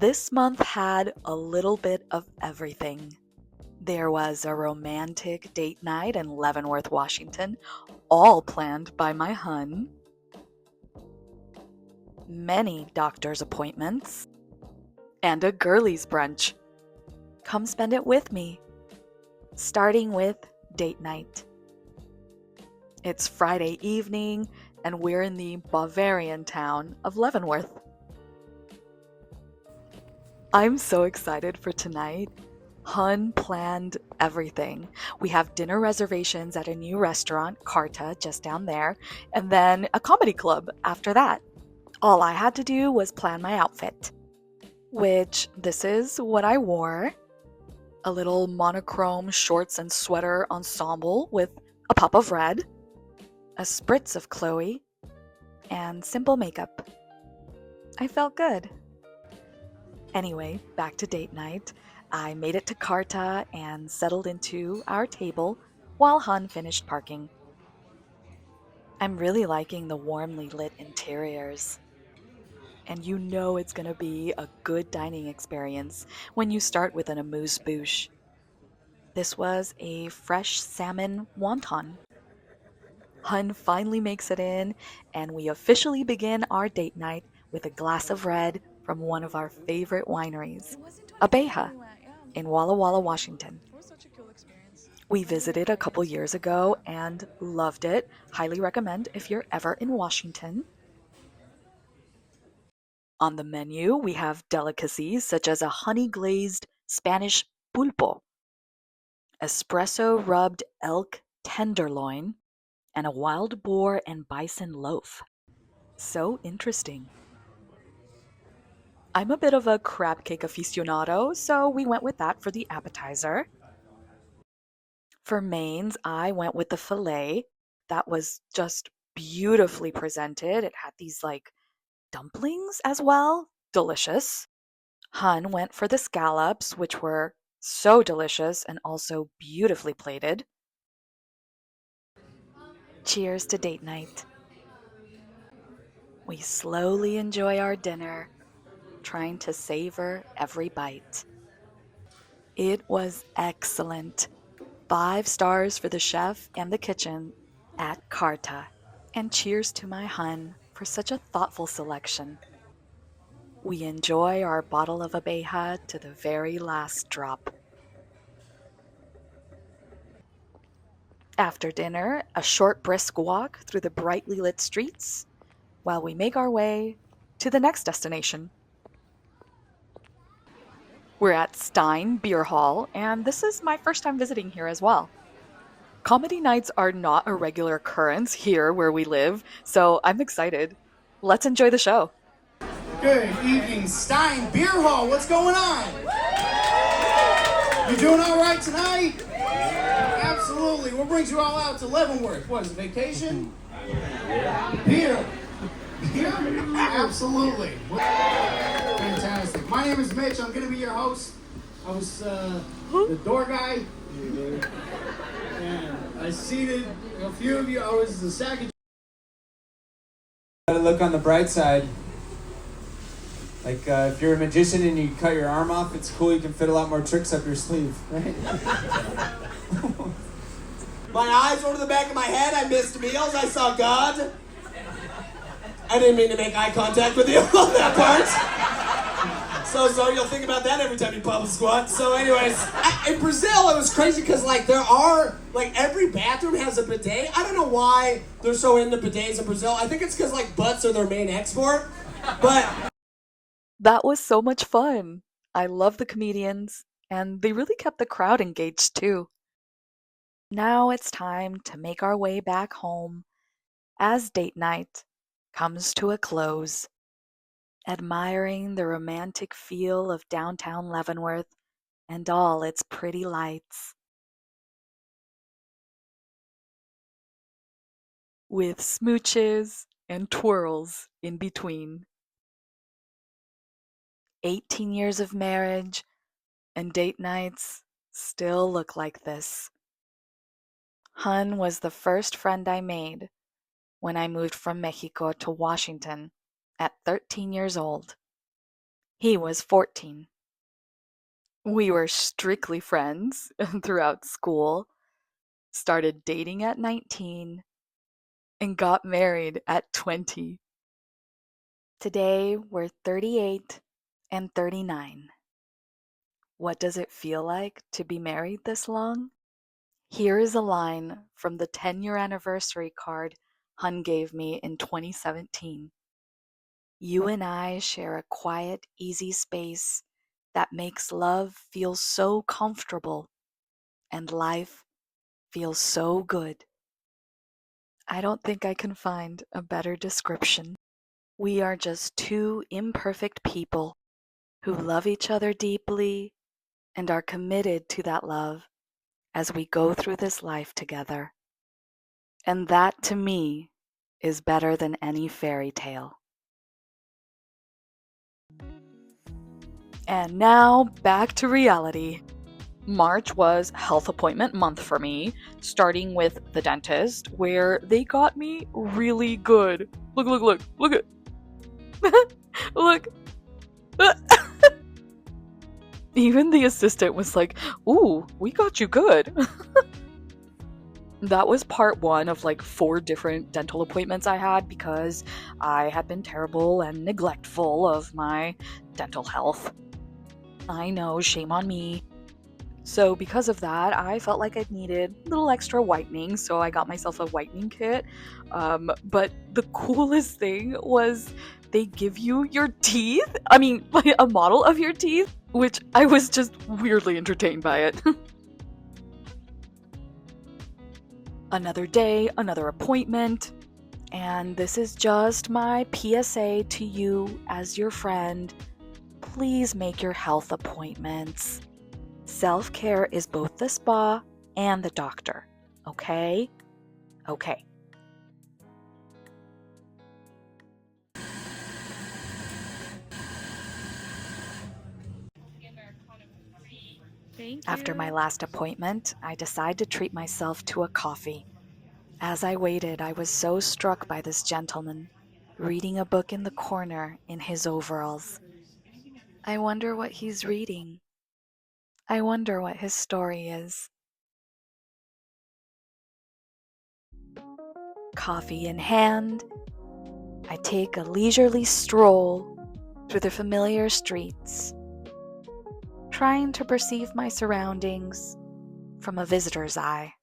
This month had a little bit of everything. There was a romantic date night in Leavenworth, Washington, all planned by my hun. Many doctor's appointments. And a girlies brunch. Come spend it with me. Starting with date night. It's Friday evening, and we're in the Bavarian town of Leavenworth. I'm so excited for tonight. Hun planned everything. We have dinner reservations at a new restaurant, Carta, just down there, and then a comedy club after that. All I had to do was plan my outfit, which this is what I wore. A little monochrome shorts and sweater ensemble with a pop of red, a spritz of Chloe, and simple makeup. I felt good. Anyway, back to date night. I made it to Carta and settled into our table while Hun finished parking. I'm really liking the warmly lit interiors. And you know it's gonna be a good dining experience when you start with an amuse-bouche. This was a fresh salmon wonton. Hun finally makes it in, and we officially begin our date night with a glass of red from one of our favorite wineries, Abeja, in Walla Walla, Washington. We visited a couple years ago and loved it. Highly recommend if you're ever in Washington. On the menu, we have delicacies such as a honey-glazed Spanish pulpo, espresso-rubbed elk tenderloin, and a wild boar and bison loaf. So interesting. I'm a bit of a crab cake aficionado, so we went with that for the appetizer. For mains, I went with the filet. That was just beautifully presented. It had these dumplings as well. Delicious. Hun went for the scallops, which were so delicious and also beautifully plated. Cheers to date night. We slowly enjoy our dinner, trying to savor every bite. It was excellent. 5 stars for the chef and the kitchen at Carta. And cheers to my hun for such a thoughtful selection. We enjoy our bottle of Abeja to the very last drop. After dinner, a short brisk walk through the brightly lit streets while we make our way to the next destination. We're at Stein Beer Hall, and this is my first time visiting here as well. Comedy nights are not a regular occurrence here where we live, so I'm excited. Let's enjoy the show. Good evening, Stein Beer Hall. What's going on? You doing all right tonight? Absolutely. What brings you all out to Leavenworth? What, is it vacation? Beer. Beer? Absolutely. Fantastic. My name is Mitch. I'm going to be your host. I was the door guy. And I seated a few of you. I was the second. Gotta look on the bright side. If you're a magician and you cut your arm off, it's cool, you can fit a lot more tricks up your sleeve, right? My eyes were to the back of my head, I missed meals, I saw God. I didn't mean to make eye contact with you on that part. So sorry, you'll think about that every time you public squat. So anyways, in Brazil, it was crazy because there are, every bathroom has a bidet. I don't know why they're so into bidets in Brazil. I think it's because, butts are their main export. But That was so much fun. I love the comedians, and they really kept the crowd engaged too. Now it's time to make our way back home as date night comes to a close. Admiring the romantic feel of downtown Leavenworth and all its pretty lights. With smooches and twirls in between. 18 years of marriage, and date nights still look like this. Hun was the first friend I made when I moved from Mexico to Washington at 13 years old. He was 14. We were strictly friends throughout school, started dating at 19, and got married at 20. Today, we're 38 and 39. What does it feel like to be married this long? Here is a line from the 10-year anniversary card Hun gave me in 2017. You and I share a quiet, easy space that makes love feel so comfortable and life feels so good. I don't think I can find a better description. We are just two imperfect people who love each other deeply and are committed to that love as we go through this life together. And that, to me, is better than any fairy tale. And now, back to reality. March was health appointment month for me, starting with the dentist, where they got me really good. Look, look, look, look at. Look. Even the assistant was like, "Ooh, we got you good." That was part one of like 4 different dental appointments I had because I had been terrible and neglectful of my dental health. I know, shame on me. So because of that, I felt like I needed a little extra whitening, so I got myself a whitening kit. But the coolest thing was they give you your teeth. I mean, like a model of your teeth, which I was just weirdly entertained by it. Another day, another appointment, and this is just my PSA to you as your friend. Please make your health appointments. Self-care is both the spa and the doctor, okay? Okay. After my last appointment, I decided to treat myself to a coffee. As I waited, I was so struck by this gentleman, reading a book in the corner in his overalls. I wonder what he's reading. I wonder what his story is. Coffee in hand, I take a leisurely stroll through the familiar streets, trying to perceive my surroundings from a visitor's eye.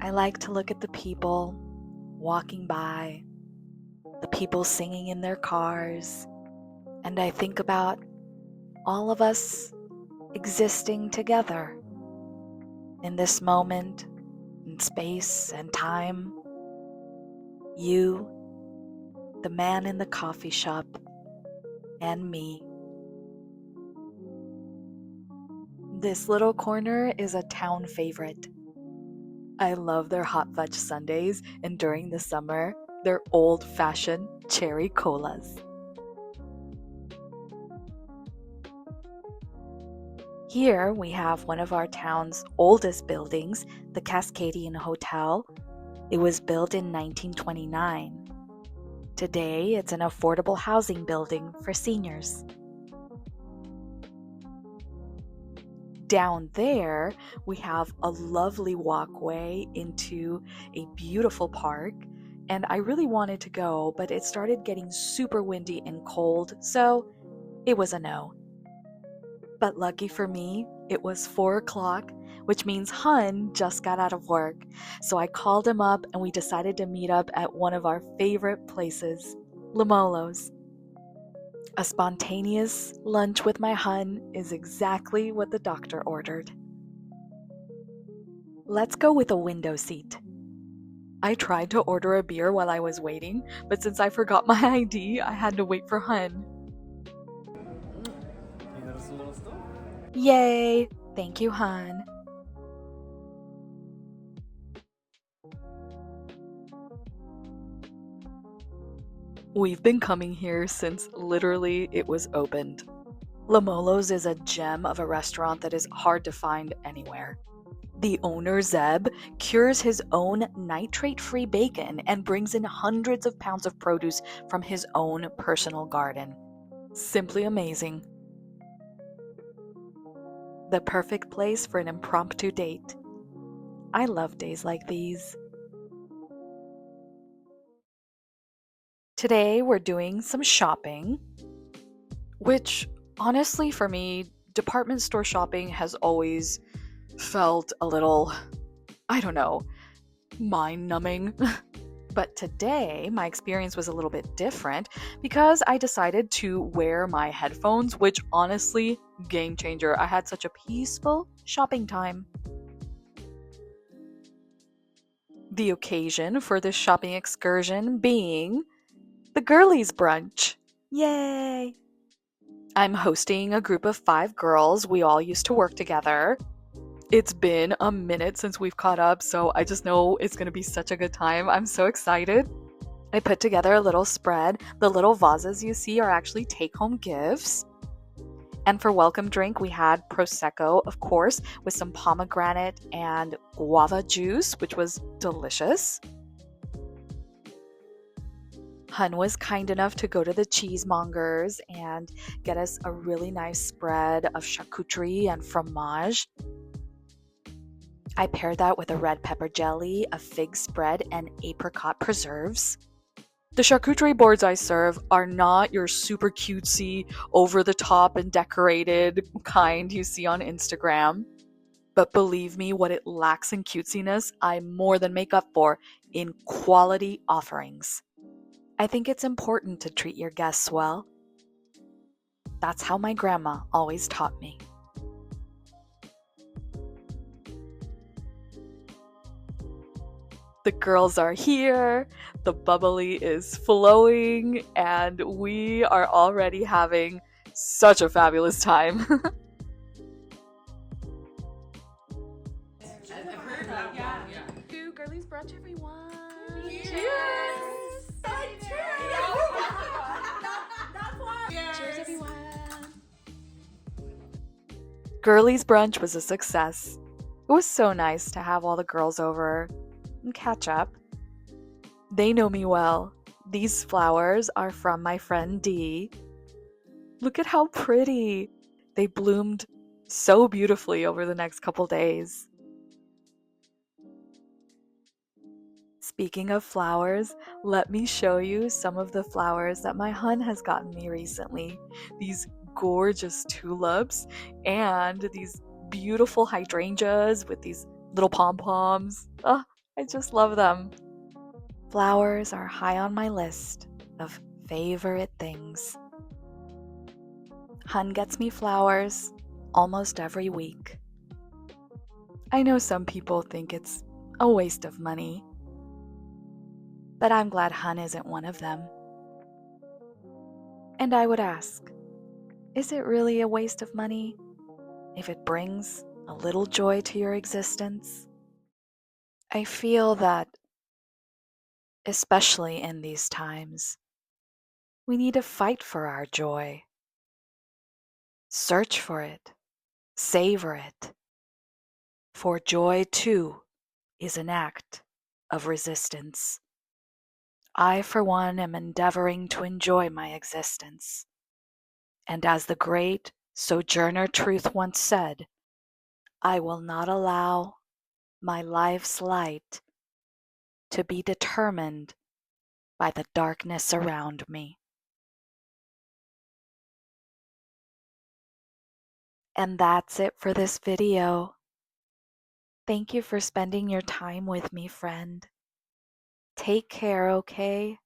I like to look at the people walking by, the people singing in their cars, and I think about all of us existing together in this moment, in space and time. You, the man in the coffee shop, and me. This little corner is a town favorite. I love their hot fudge sundaes, and during the summer, their old-fashioned cherry colas. Here we have one of our town's oldest buildings, the Cascadian Hotel. It was built in 1929. Today, it's an affordable housing building for seniors. Down there, we have a lovely walkway into a beautiful park, and I really wanted to go, but it started getting super windy and cold, so it was a no. But lucky for me, it was 4 o'clock, which means Hun just got out of work, so I called him up and we decided to meet up at one of our favorite places, Lamolo's. A spontaneous lunch with my Hun is exactly what the doctor ordered. Let's go with a window seat. I tried to order a beer while I was waiting, but since I forgot my ID, I had to wait for Hun. Yay! Thank you, Hun. We've been coming here since literally it was opened. Lamolo's is a gem of a restaurant that is hard to find anywhere. The owner, Zeb, cures his own nitrate-free bacon and brings in hundreds of pounds of produce from his own personal garden. Simply amazing. The perfect place for an impromptu date. I love days like these. Today we're doing some shopping, which honestly for me, department store shopping has always felt a little, I don't know, mind-numbing. But today, my experience was a little bit different because I decided to wear my headphones, which honestly, game changer. I had such a peaceful shopping time. The occasion for this shopping excursion being the girlies brunch. Yay! I'm hosting a group of 5 girls. We all used to work together. It's been a minute since we've caught up, so I just know it's going to be such a good time. I'm so excited. I put together a little spread. The little vases you see are actually take-home gifts. And for welcome drink, we had Prosecco, of course, with some pomegranate and guava juice, which was delicious. Hun was kind enough to go to the cheesemongers and get us a really nice spread of charcuterie and fromage. I paired that with a red pepper jelly, a fig spread, and apricot preserves. The charcuterie boards I serve are not your super cutesy, over-the-top and decorated kind you see on Instagram. But believe me, what it lacks in cutesiness, I more than make up for in quality offerings. I think it's important to treat your guests well. That's how my grandma always taught me. The girls are here, the bubbly is flowing, and we are already having such a fabulous time. Do girlies brunch, everyone. Cheers! Cheers, everyone. Girlies brunch was a success. It was so nice to have all the girls over and catch up. They know me well. These flowers are from my friend Dee. Look at how pretty. They bloomed so beautifully over the next couple days. Speaking of flowers, let me show you some of the flowers that my hun has gotten me recently. These gorgeous tulips and these beautiful hydrangeas with these little pom-poms. Oh, I just love them. Flowers are high on my list of favorite things. Hun gets me flowers almost every week. I know some people think it's a waste of money, but I'm glad Hun isn't one of them. And I would ask, is it really a waste of money if it brings a little joy to your existence? I feel that, especially in these times, we need to fight for our joy. Search for it. Savor it. For joy, too, is an act of resistance. I, for one, am endeavoring to enjoy my existence. And as the great Sojourner Truth once said, I will not allow my life's light to be determined by the darkness around me. And that's it for this video. Thank you for spending your time with me, friend. Take care, okay?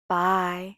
Bye.